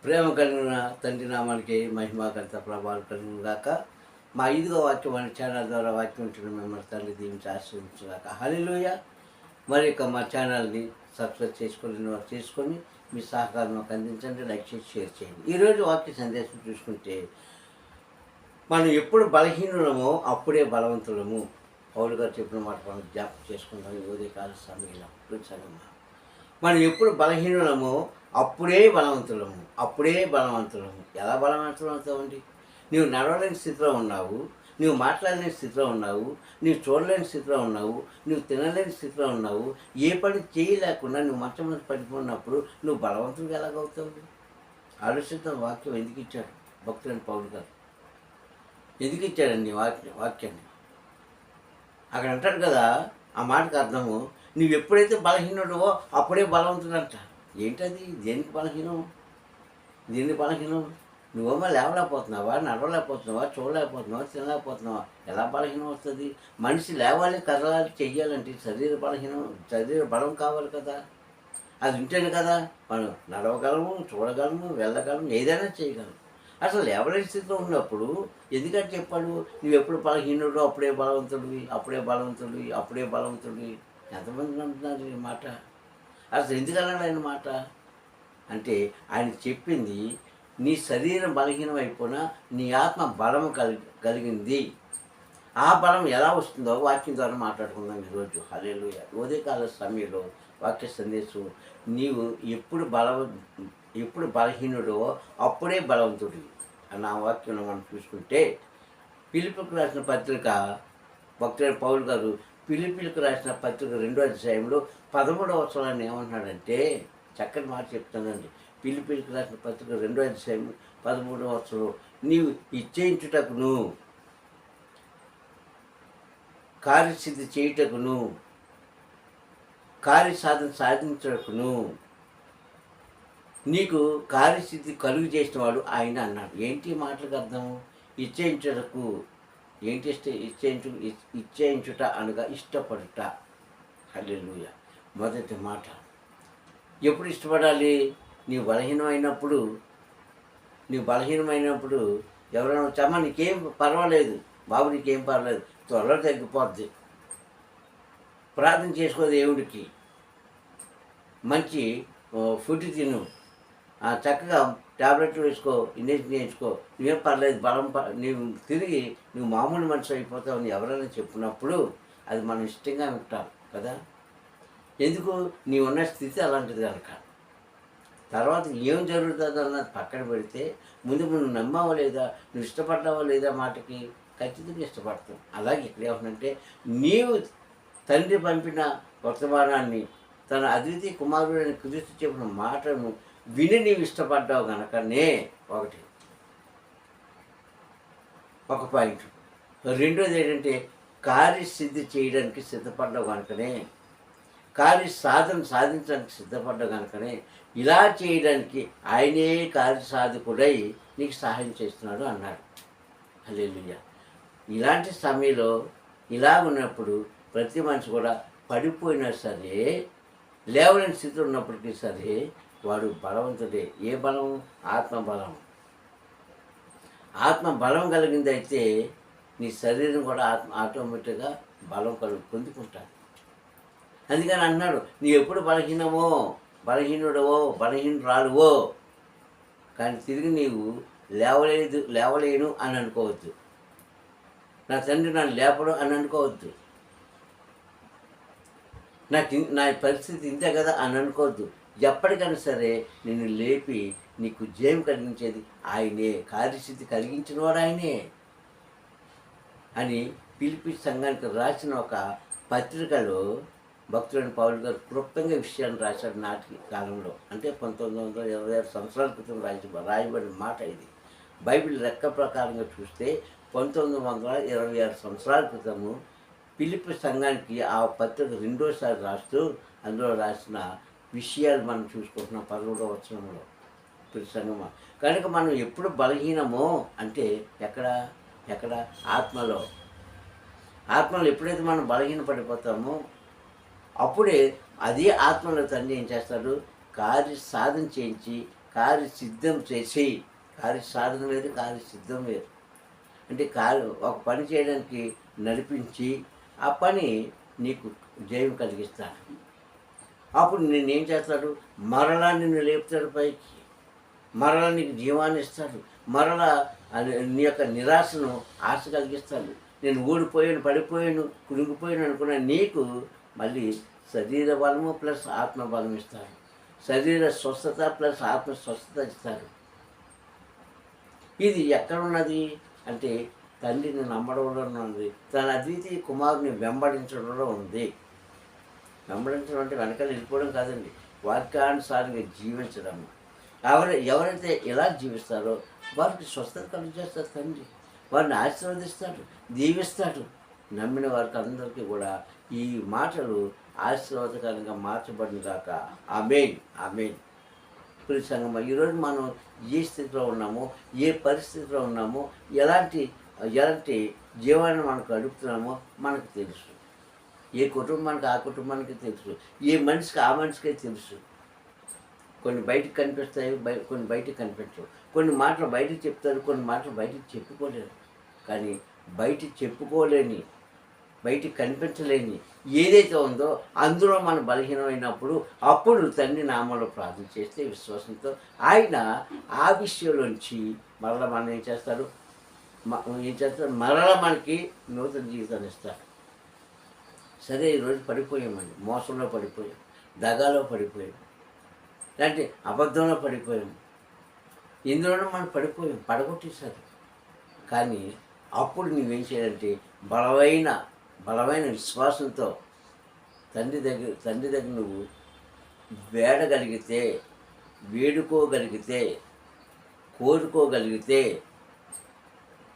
ప్రేమ కలిగిన తండ్రి నామానికి మహిమాకరిత ప్రభావాలు కలిగిన గాక. మా 5వ వాక్యం అనే ఛానల్ ద్వారా వాక్యం ఉంటున్న మిమ్మల్ని తండ్రి దీవించి ఆశీర్వదించుగాక. హల్లెలూయా. మరి ఇక మా ఛానల్ని సబ్స్క్రైబ్ చేసుకొని మీ సహకారం మాకు అందించండి, లైక్ చేసి షేర్ చేయండి. ఈరోజు వాక్య సందేశం చూసుకుంటే, మనం ఎప్పుడు బలహీనులమో అప్పుడే బలవంతులము. పౌలు గారు చెప్పిన మాట మనం జ్ఞాపకం చేసుకుంటాం ఈ ఉదయకాల సమయంలో. మనం ఎప్పుడు బలహీనులమో అప్పుడే బలవంతులము. ఎలా బలవంతులు అవుతామండి? నువ్వు నడవలేని స్థితిలో ఉన్నావు, నువ్వు మాట్లాడలేని స్థితిలో ఉన్నావు, నువ్వు చూడలేని స్థితిలో ఉన్నావు, నువ్వు తినలేని స్థితిలో ఉన్నావు, ఏ పని చేయలేకుండా నువ్వు మంచం మీద పడిపోయినప్పుడు నువ్వు బలవంతుడిగా ఎలాగవుతావు? ఆలోచిద్దాం. వాక్యం ఎందుకు ఇచ్చాడు భక్తులని పౌలు గారు? ఎందుకు ఇచ్చాడండి వాక్యాన్ని? అక్కడ అంటాడు కదా, ఆ మాటకు అర్థము, నువ్వు ఎప్పుడైతే బలహీనుడవో అప్పుడే బలవంతుడంట. ఏంటది? దేనికి బలహీనం? నువ్వేమో లేవలేకపోతున్నావా, నడవలేకపోతున్నావా, చూడలేకపోతున్నావా, తినలేకపోతున్నావా? ఎలా బలహీనం వస్తుంది? మనిషి లేవాలి, కదలాలి, చెయ్యాలంటే శరీర బలం కావాలి కదా. అది ఉంటేనే కదా మనం నడవగలము, చూడగలము, వెళ్ళగలము, ఏదైనా చేయగలము. అసలు లేవలేని స్థితిలో ఉన్నప్పుడు ఎందుకంటే చెప్పాడు, నువ్వు ఎప్పుడు బలహీనుడు అప్పుడే బలవంతుడివి. ఎంతమంది అంటున్నారు ఈ మాట? అసలు ఎందుకన్నాడు ఆయన మాట అంటే, ఆయన చెప్పింది నీ శరీరం బలహీనం అయిపోయినా నీ ఆత్మ బలం కలిగింది. ఆ బలం ఎలా వస్తుందో వాక్యం ద్వారా మాట్లాడుకుందాం ఈరోజు. హల్లెలూయా. ఉదయకాల సమయంలో వాక్య సందేశం, నీవు ఎప్పుడు బలహీనుడో అప్పుడే బలవంతుడివి అన్న వాక్యం మనం చూసుకుంటే, ఫిలిప్పీలకు రాసిన పత్రిక భక్తుడైన పౌలు గారు ఫిలిప్పీలకు రాసిన పత్రిక 2వ అధ్యాయంలో 13వ వచనాన్ని ఏమంటున్నాడంటే, చక్కని మాట చెప్తానండి. ఫిలిప్పీలకు రాసిన పత్రిక 2వ అధ్యాయం 13వ వచనం, నీవు ఇచ్చేయించుటకును, కార్యసిద్ధి చేయుటకును, కార్యసాధన సాధించుటకును నీకు కార్యసిద్ధి కలుగు చేసిన వాడు ఆయన అన్నాడు. ఏంటి మాటలకు అర్థము? ఇచ్చేయించుటకు. ఏంటి ఇచ్చేయించుట అనగా ఇష్టపడుట. హల్లెలూయా. మొదటి మాట. ఎప్పుడు ఇష్టపడాలి? నీవు బలహీనమైనప్పుడు ఎవరైనా వచ్చామా, నీకేం పర్వాలేదు బాబు, నీకేం పర్వాలేదు, త్వరలో తగ్గిపోద్ది, ప్రార్థన చేసుకో దేవుడికి, మంచి ఫుడ్ తిను, చక్కగా ట్యాబ్లెట్లు వేసుకో, ఇంజక్షన్ చేయించుకో, నువ్వేం పర్లేదు, నువ్వు మామూలు మనిషి అయిపోతావు అని ఎవరైనా చెప్పినప్పుడు అది మనం ఇష్టంగా ఉంటాం కదా. ఎందుకు? నీవున్న స్థితి అలాంటిది కనుక. తర్వాత ఏం జరుగుతుందో అన్నది పక్కన పెడితే, ముందు నువ్వు నమ్మావా లేదా, నువ్వు ఇష్టపడ్డావా లేదా మాటకి, ఖచ్చితంగా ఇష్టపడతావు. అలాగే ఇక్కడ ఏమంటే, నీవు తండ్రి పంపిన వర్తమానాన్ని, తన అద్వితీయ కుమారుడైన క్రీస్తు చెప్పిన మాటను విని నీవు ఇష్టపడ్డావు కనుకనే ఒక పాయింట్. రెండోది ఏంటంటే, కార్యసిద్ధి చేయడానికి సిద్ధపడ్డావు కనుకనే, సాధించడానికి సిద్ధపడ్డావు కనుకనే, ఇలా చేయడానికి ఆయనే కార్యసాధకుడై నీకు సహాయం చేస్తున్నాడు అన్నాడు. హల్లెలూయా. ఇలాంటి సమయంలో ఇలా ఉన్నప్పుడు ప్రతి మనిషి కూడా పడిపోయినా సరే, లేవలేని స్థితిలో ఉన్నప్పటికీ సరే, వాడు బలవంతుడే. ఏ బలం? ఆత్మ బలం కలిగింది అయితే నీ శరీరం కూడా ఆటోమేటిక్గా బలం పొందుకుంటాడు. అందుకని అన్నాడు, నీ ఎప్పుడు బలహీనురాలువో కానీ తిరిగి నీవు లేవలేను అని అనుకోవద్దు. నా తండ్రి నన్ను లేపడు అని అనుకోవద్దు. నా పరిస్థితి ఇంతే కదా అని అనుకోవద్దు. ఎప్పటికైనా సరే నిన్ను లేపి నీకు జయం కలిగించేది ఆయనే, కార్యసిద్ధి కలిగించిన వాడు ఆయనే అని పిలిపి సంఘానికి రాసిన ఒక పత్రికలో భక్తుడైన పౌలు గారు క్లుప్తంగా విషయాన్ని రాశాడు. నాటి కాలంలో అంటే 1926 సంవత్సరాల క్రితం రాయబడిన మాట ఇది. బైబిల్ లెక్క ప్రకారంగా చూస్తే 1926 సంవత్సరాల క్రితము పిలిపి సంఘానికి ఆ పత్రిక 2వసారి రాస్తూ అందులో రాసిన విషయాలు మనం చూసుకుంటున్నాం 13వ వచనంలో. పిలిపి సంఘమా కనుక మనం ఎప్పుడు బలహీనమో అంటే ఎక్కడ ఆత్మలో ఎప్పుడైతే మనం బలహీన పడిపోతామో అప్పుడే అదే ఆత్మలో తండ్రి ఏం చేస్తాడు, సాధన చేయించి కార్యసిద్ధం చేసి, కార్యసాధన వేరు, కార్యసిద్ధం వేరు. అంటే ఒక పని చేయడానికి నడిపించి ఆ పని నీకు జయం కలిగిస్తాడు. అప్పుడు నిన్నేం చేస్తాడు? మరలా నిన్ను లేపుతాడు పైకి, మరలా నీకు జీవాన్ని ఇస్తాడు, మరలా నీ యొక్క నిరాశను ఆశ కలిగిస్తాడు. నేను ఓడిపోయాను, పడిపోయాను, కురిగిపోయాను అనుకున్న నీకు మళ్ళీ శరీర బలము ప్లస్ ఆత్మ బలం ఇస్తాడు. శరీర స్వస్థత ప్లస్ ఆత్మ స్వస్థత ఇస్తాడు. ఇది ఎక్కడున్నది అంటే తండ్రిని నమ్మడంలో ఉంది, తన అద్వితీయ కుమారుని వెంబడించడంలో ఉంది. వెంబడించడం అంటే వెనకాల వెళ్ళిపోవడం కాదండి, వాక్యానుసారంగా జీవించడం. ఎవరైతే ఎలా జీవిస్తారో వారికి స్వస్థత కలిగజేస్తారు తండ్రి, వారిని ఆశీర్వదిస్తాడు, దీవిస్తాడు. నమ్మిన వారికి అందరికీ కూడా ఈ మాటలు ఆశీర్వాదకరంగా మార్చబడిన కాక. ఆమేన్, ఆమేన్. ప్రియ సంగమా, ఈరోజు మనం ఏ స్థితిలో ఉన్నామో, ఏ పరిస్థితిలో ఉన్నామో, ఎలాంటి జీవాన్ని మనం గడుపుతున్నామో మనకు తెలుసు. ఏ కుటుంబానికి ఆ కుటుంబానికి తెలుసు, ఏ మనిషికి ఆ మనిషికే తెలుసు. కొన్ని బయటికి కనిపిస్తాయి, కొన్ని బయటికి కనిపించవు. కొన్ని మాటలు బయటికి చెప్తారు, కొన్ని మాటలు బయటికి చెప్పుకోలేరు. కానీ బయటికి చెప్పుకోలేని, బయటికి కనిపించలేని ఏదైతే ఉందో అందులో మనం బలహీనమైనప్పుడు అప్పుడు తండ్రి నామంలో ప్రార్థన చేస్తే విశ్వాసంతో ఆయన ఆ విషయంలోంచి మరలా మనం ఏం చేస్తారు? మరలా మనకి నూతన జీవితాన్ని ఇస్తారు. సరే, ఈరోజు పడిపోయామండి, మోసంలో పడిపోయాం, దగాలో పడిపోయాం, లేదంటే అబద్ధంలో పడిపోయాం, ఇందులోనే మనం పడిపోయాం, పడగొట్టేశారు. కానీ అప్పుడు నువ్వేం చేయాలంటే బలమైన విశ్వాసంతో తండ్రి దగ్గర నువ్వు వేడుకోగలిగితే కోరుకోగలిగితే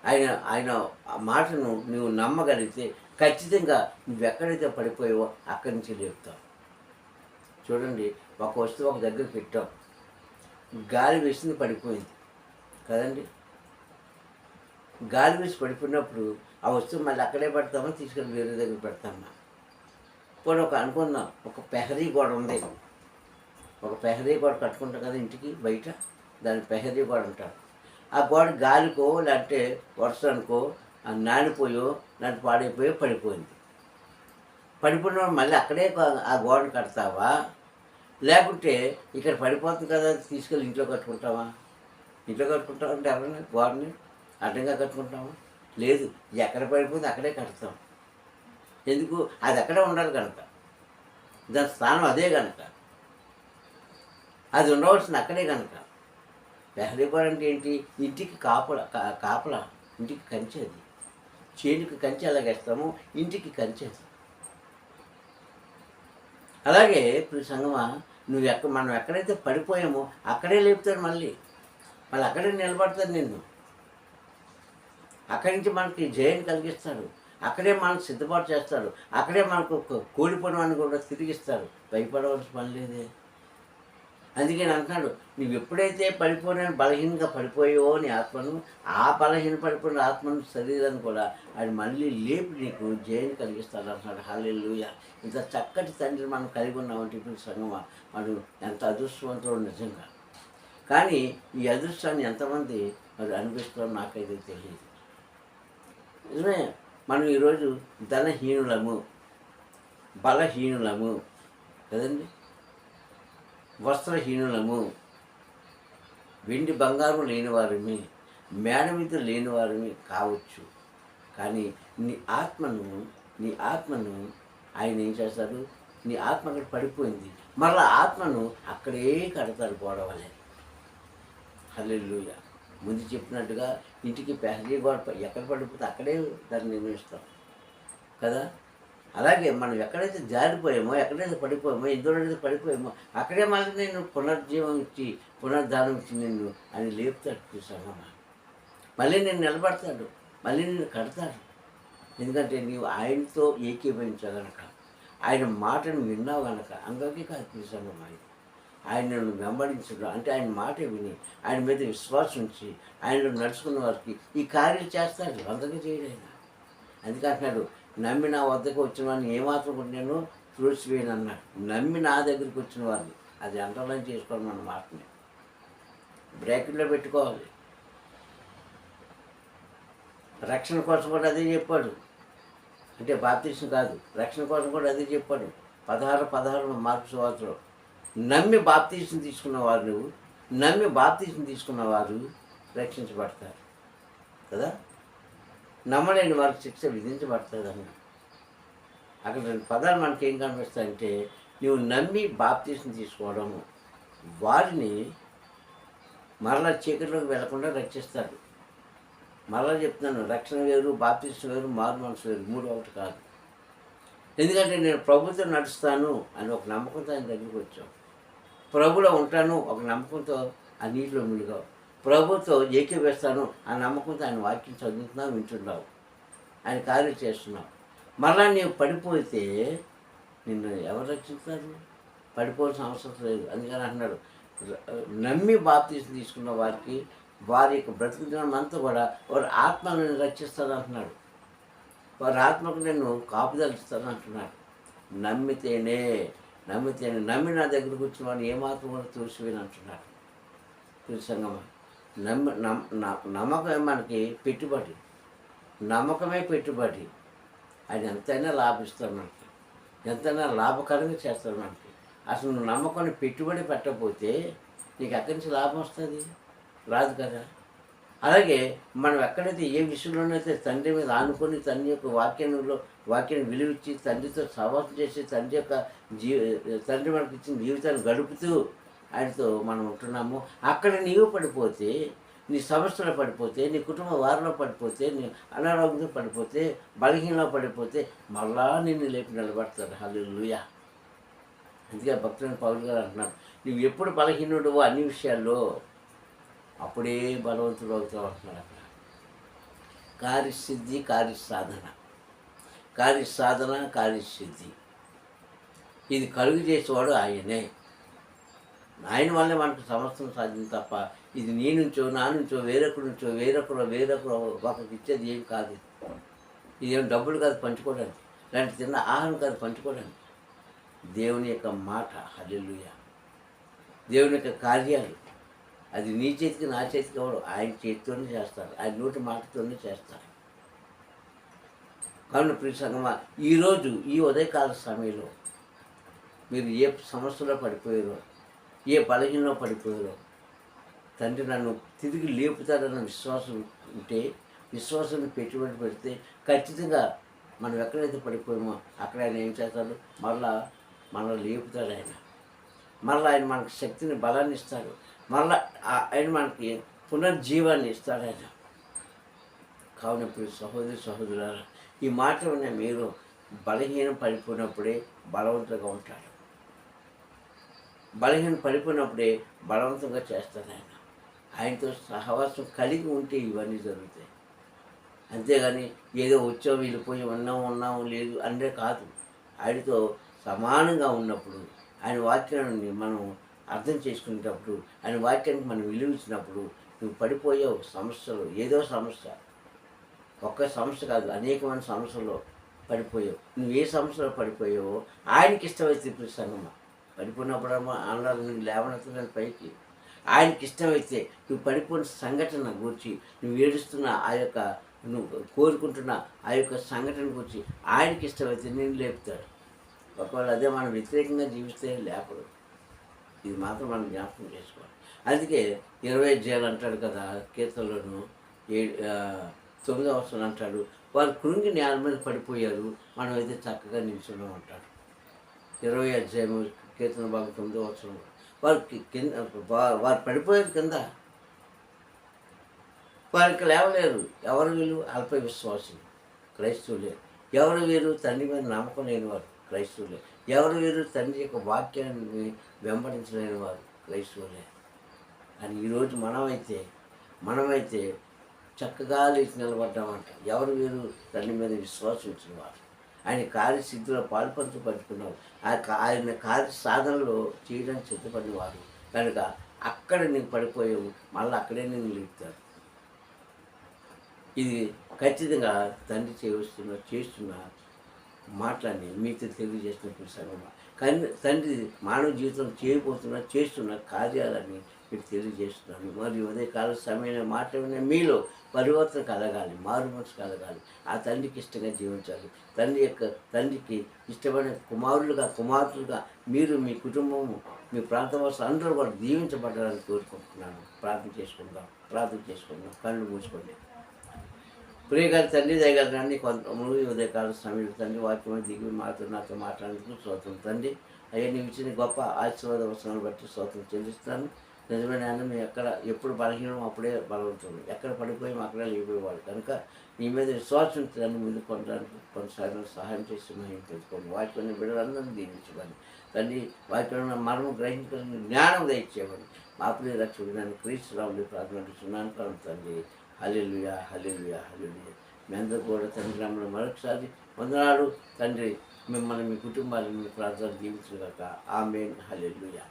ఆయన మాటను నువ్వు నమ్మగలిగితే ఖచ్చితంగా నువ్వెక్కడైతే పడిపోయావో అక్కడి నుంచి లేపుతావు. చూడండి, ఒక వస్తువు ఒక దగ్గర పెట్టాం, గాలి వేసింది, పడిపోయింది కదండి. గాలి వేసి పడిపోయినప్పుడు ఆ వస్తువు మళ్ళీ అక్కడే పెడతామా, తీసుకెళ్ళి వేరే దగ్గర పెడతామా? ఇప్పుడు అనుకుందాం, ఒక పెహరీ గోడ ఉంది. ఒక పెహరీ గోడ కట్టుకుంటాం కదా ఇంటికి బయట, దాన్ని పెహరీ గోడ అంటారు. ఆ గోడ గాలికో లేదంటే వర్షానికో నానిపోయో లేదంటే పాడైపోయో పడిపోయింది. పడిపోయిన మళ్ళీ అక్కడే ఆ గోడను కడతావా, లేకుంటే ఇక్కడ పడిపోతుంది కదా తీసుకెళ్ళి ఇంట్లో కట్టుకుంటావా? ఇంట్లో కట్టుకుంటావా అంటే ఎవరైనా గోడని అడ్డంగా కట్టుకుంటామా? లేదు, ఎక్కడ పడిపోతే అక్కడే కడతాం. ఎందుకు? అది అక్కడే ఉండాలి కనుక, దాని స్థానం అదే కనుక, అది ఉండవలసింది అక్కడే కనుక. పెహరీ గోడ అంటే ఏంటి? ఇంటికి కాపలా, ఇంటికి కంచె. అది చేనుకి కంచె ఎలాగేస్తాము, ఇంటికి కంచె. అలాగే ఇప్పుడు సంగమా, మనం ఎక్కడైతే పడిపోయామో అక్కడే లేపుతాడు, మళ్ళీ అక్కడే నిలబడతాడు నిన్ను. అక్కడి నుంచి మనకి జయం కలిగిస్తాడు, అక్కడే మనకు సిద్ధపాటు చేస్తాడు, అక్కడే మనకు కోడిపోవడాన్ని కూడా తిరిగిస్తాడు. భయపడవలసిన పని లేదే. అందుకే నేను అంటున్నాడు, నువ్వు ఎప్పుడైతే బలహీనంగా పడిపోయావో నీ ఆత్మను, ఆ పడిపోయిన ఆత్మను, శరీరాన్ని కూడా ఆయన మళ్ళీ లేపి నీకు జయం కలిగిస్తాడు అంటున్నాడు. హల్లెలూయా. ఇంత చక్కటి తండ్రి మనం కలిగి ఉన్నామంటే ఇప్పుడు సంగమా, మనం ఎంత అదృష్టవంతుడు నిజంగా. కానీ ఈ అదృష్టాన్ని ఎంతమంది మరి అనిపిస్తారో నాకైతే తెలియదు. నిజమే, మనం ఈరోజు ధనహీనులము, బలహీనులము కదండి, వస్త్రహీనులము, వెండి బంగారం లేనివారిమి, మేడమిద్ర లేనివారిమి కావచ్చు. కానీ నీ ఆత్మను ఆయన ఏం చేస్తాడు? నీ ఆత్మ అక్కడ పడిపోయింది, మరలా ఆత్మను అక్కడే కడతాడు గోడవలే. హల్లెలూయా. ముందు చెప్పినట్టుగా ఇంటికి పెహరీ గోడ ఎక్కడ పడిపోతే అక్కడే దాన్ని నిర్మిస్తాం కదా. అలాగే మనం ఎక్కడైతే జారిపోయామో, ఎక్కడైతే పడిపోయామో, ఎందులో పడిపోయామో అక్కడే మళ్ళీ నేను పునరుద్ధానం ఇచ్చి నిన్ను ఆయన లేపుతాడు. చూసామా, మళ్ళీ నేను నిలబడతాడు, మళ్ళీ నేను కడతాడు. ఎందుకంటే నీవు ఆయనతో ఏకీభవించావు కనుక, ఆయన మాటను విన్నావు కనుక. అందుకే కాదు చూసామా, ఆయనను వెంబడించడం అంటే ఆయన మాట విని ఆయన మీద విశ్వాసం ఉంచి ఆయనలో నడుచుకున్న వారికి ఈ కార్యాలు చేస్తాడు. అందరికీ చేయడు ఆయన. అందుకంటున్నాడు, నమ్మి నా వద్దకు వచ్చిన వాడిని ఏమాత్రం కూడా నేను త్రోసివేయను అన్నాడు. నమ్మి నా దగ్గరికి వచ్చిన వారిని, అది అంతర్లం చేసుకోవడం మన మాటని. బ్రాకెట్లో పెట్టుకోవాలి. రక్షణ కోసం కూడా అదే చెప్పాడు. అంటే బాప్తీసం కాదు, రక్షణ కోసం కూడా అదే చెప్పాడు. 16 మార్కు సువార్తలో నమ్మి బాప్తీసం తీసుకున్నవారు, నమ్మి బాప్తీసం తీసుకున్నవారు రక్షించబడతారు కదా. నమ్మలేని వారికి శిక్ష విధించబడుతుంది అన్నాడు. అక్కడ 2 పదాలు మనకి ఏం కనిపిస్తాయంటే, నువ్వు నమ్మి బాప్తీసం తీసుకోవడము వారిని మరలా చీకటిలోకి వెళ్లకుండా రక్షిస్తాడు. మరలా చెప్తున్నాను, రక్షణ వేరు, బాప్తీసం వేరు, మారు మనసు వేరు, 3 ఒకటి కాదు. ఎందుకంటే నేను ప్రభుతో నడుస్తాను అని ఒక నమ్మకంతో ఆయన దగ్గరికి వచ్చాం. ప్రభులో ఉంటాను ఒక నమ్మకంతో ఆ నీటిలో మునిగావు. ప్రభుతో ఏకీవేస్తాను ఆ నమ్మకంతో ఆయన వాక్యం చదువుతున్నావు, వింటున్నావు, ఆయన కార్యం చేస్తున్నావు. మరలా నీవు పడిపోతే నిన్ను ఎవరు రక్షిస్తారు? పడిపోవాల్సిన అవసరం లేదు. అందుకని అంటున్నాడు, నమ్మి బాప్తీసం తీసుకున్న వారికి వారి యొక్క బ్రతుకు దినం అంతా కూడా వారి ఆత్మను రక్షిస్తాను అంటున్నాడు. వారి ఆత్మకు నేను కాపుదలిస్తాను అంటున్నాడు. నమ్మితేనే నమ్మి నా దగ్గరకు వచ్చిన వాడిని ఏమాత్రం కూడా తోసివేను అంటున్నాడు. సంగమా, నమ్మకమే మనకి పెట్టుబడి. నమ్మకమే పెట్టుబడి. ఆయన ఎంతైనా లాభిస్తాడు మనకి, ఎంతైనా లాభకరంగా చేస్తాడు మనకి. అసలు నువ్వు నమ్మకాన్ని పెట్టుబడి పెట్టకపోతే నీకు ఎక్కడి నుంచి లాభం వస్తుంది? రాదు కదా. అలాగే మనం ఎక్కడైతే ఏ విషయంలోనైతే తండ్రి మీద ఆనుకొని తండ్రి యొక్క వాక్యాన్ని విలువిచ్చి తండ్రితో సహవాసం చేసి తండ్రి మనకి ఇచ్చిన జీవితాన్ని గడుపుతూ ఆయనతో మనం ఉంటున్నాము. అక్కడ నీవు పడిపోతే, నీ సమస్యలో పడిపోతే, నీ కుటుంబ వారిలో పడిపోతే, నీ అనారోగ్యంలో పడిపోతే, బలహీనలో పడిపోతే మళ్ళా నిన్ను లేపి నిలబడతారు. హల్లెలూయా. అందుకే భక్తులైన పౌలు గారు అంటున్నారు, నువ్వు ఎప్పుడు బలహీనుడువో అన్ని విషయాల్లో అప్పుడే బలవంతుడు అవుతావు అంటున్నాడు. అక్కడ కార్యసిద్ధి, కార్యసిద్ధి ఇది కలుగు చేసేవాడు ఆయనే. ఆయన వల్లే మనకు సమస్తం సాధ్యం తప్ప ఇది నీ నుంచో, నా నుంచో, వేరొకరు ఒకరికి ఇచ్చేది ఏం కాదు. ఇదేం డబ్బులు కాదు పంచుకోవడానికి, ఇలాంటి చిన్న ఆహారం కాదు పంచుకోవడానికి. దేవుని యొక్క మాట, హల్లెలూయా, దేవుని యొక్క కార్యాలు అది నీ చేతికి నా చేతికి ఎవరు? ఆయన చేతితోనే చేస్తారు, ఆయన నోటి మాటతోనే చేస్తారు. కాబట్టి ప్రియ సంగమా, ఈరోజు ఈ ఉదయకాల సమయంలో మీరు ఏ సమస్యలో పడిపోయారో, ఏ బలహీనలో పడిపోయారో, తండ్రి నన్ను తిరిగి లేపుతాడన్న విశ్వాసం ఉంటే, విశ్వాసాన్ని పెట్టుబడి పెడితే ఖచ్చితంగా మనం ఎక్కడైతే పడిపోయామో అక్కడ ఆయన ఏం చేస్తాడు? మళ్ళా లేపుతాడు ఆయన. మళ్ళీ ఆయన మనకు శక్తిని, బలాన్ని ఇస్తాడు. మళ్ళీ ఆయన మనకి పునర్జీవాన్ని ఇస్తాడు ఆయన. కావున సహోదరులారా, ఈ మాట ఉన్న మీరు బలహీనం పడిపోయినప్పుడే బలవంతంగా ఉంటాడు. బలహీనం పడిపోయినప్పుడే బలవంతంగా చేస్తాడు ఆయన. ఆయనతో సహవాసం కలిగి ఉంటే ఇవన్నీ జరుగుతాయి. అంతేగాని ఏదో వచ్చాం వెళ్ళిపోయి ఉన్నాము లేదు అంటే కాదు. ఆయనతో సమానంగా ఉన్నప్పుడు, ఆయన వాక్యాన్ని మనం అర్థం చేసుకునేటప్పుడు, ఆయన వాక్యానికి మనం విలువించినప్పుడు నువ్వు పడిపోయావు సమస్యలు, ఏదో సమస్య, ఒక్క సమస్య కాదు అనేకమైన సమస్యలో పడిపోయావు. నువ్వు ఏ సమస్యలో పడిపోయావో ఆయనకి ఇష్టమైతే ఇప్పుడు సంగమా పడిపోయినప్పుడమ్మా అన్నారు నువ్వు లేవనెత్తడానికి పైకి. ఆయనకి ఇష్టమైతే నువ్వు పడిపోయిన సంఘటన గురించి, నువ్వు ఏడుస్తున్న నువ్వు కోరుకుంటున్న ఆ యొక్క సంఘటన గురించి ఆయనకి ఇష్టమైతే నేను లేపుతాడు. ఒకవేళ అదే మనం వ్యతిరేకంగా జీవిస్తే లేపడు. ఇది మాత్రం మనం జ్ఞాపకం చేసుకోవాలి. అందుకే 20 అధ్యాయాలు అంటాడు కదా కీర్తనలోను, 9వ వచనం అంటాడు, వారు కృంగి నేల మీద పడిపోయారు, మనం అయితే చక్కగా నిల్చున్నాం అంటాడు. 20వ అధ్యాయం కీర్తన భాగం 9వ వచనం. వారు పడిపోయారు కింద, వారికి లేవలేరు. ఎవరు వీళ్ళు? అల్ప విశ్వాసులు, క్రైస్తవులే. ఎవరు వీరు? తండ్రి మీద నమ్మకం లేని వారు, క్రైస్తవులే. ఎవరు వీరు? తండ్రి యొక్క వాక్యాన్ని వెంబడించలేని వారు, క్రైస్తవులే. అని ఈరోజు మనమైతే చక్కగా లేచి నిలబడ్డామంట. ఎవరు వీరు? తండ్రి మీద విశ్వాసం ఇచ్చిన వారు, ఆయన కార్యసిద్ధిలో పంచుకున్నారు, ఆయన కార్య సాధనలో చేయడానికి సిద్ధపడిన వారు. కనుక అక్కడ నీకు పడిపోయావు, మళ్ళీ అక్కడే నేను లేపుతారు. ఇది ఖచ్చితంగా తండ్రి చేస్తున్న మాటలన్నీ మీతో తెలియజేసినప్పుడు సంగమా. కానీ తండ్రి మానవ జీవితం చేస్తున్న కార్యాలన్నీ మీకు తెలియజేస్తున్నాను. మరియు ఉదయకాల సమయంలో మాట్లాడిన మీలో పరివర్తన కలగాలి, మారు మనసు కలగాలి, ఆ తండ్రికి ఇష్టంగా జీవించాలి. తండ్రికి ఇష్టమైన కుమారులుగా కుమార్తెలుగా మీరు మీ కుటుంబము మీ ప్రాంతవాసులు అందరూ కూడా దీవించబడ్డాలని కోరుకుంటున్నాను. ప్రార్థన చేసుకుందాం. కళ్ళు మూసుకోండి. ప్రియగారి తండ్రి దయగారి రండి కొంతమంది ఉదయకాల సమయంలో తండ్రి వాక్యమైన దిగి నాతో మాట్లాడేందుకు స్తోత్రం తండ్రి. అయ్యా నీవు ఇచ్చిన గొప్ప ఆశీర్వాద వచనాలను బట్టి స్తోత్రం చెల్లిస్తాను. నిజమైన మేము ఎప్పుడు బలహీనం అప్పుడే బలవుతుంది, ఎక్కడ పడిపోయాము అక్కడే లేకపోయేవాడు కనుక నీ మీద విశ్వాసం దాన్ని ముందు కొనడానికి కొన్నిసార్లు సహాయం చేసి మేము తెలుసుకోండి. వాక్యాన్ని బిడ్డలందరినీ దీవించమని తండ్రి, వాక్యంలో మరణం గ్రహించడానికి జ్ఞానం దయచేయమని మా ప్రియ రక్షకుడు క్రీస్తు రాముడి ప్రార్థిస్తున్నాను కలం తండ్రి. హల్లెలూయా, హల్లెలూయా, హల్లెలూయా. మీ అందరూ కూడా తండ్రి రాముడు మరొకసారి వందనాలు తండ్రి. మిమ్మల్ని మీ కుటుంబాలను మీ ప్రార్థన దీవించుగాక. ఆమేన్. హల్లెలూయా.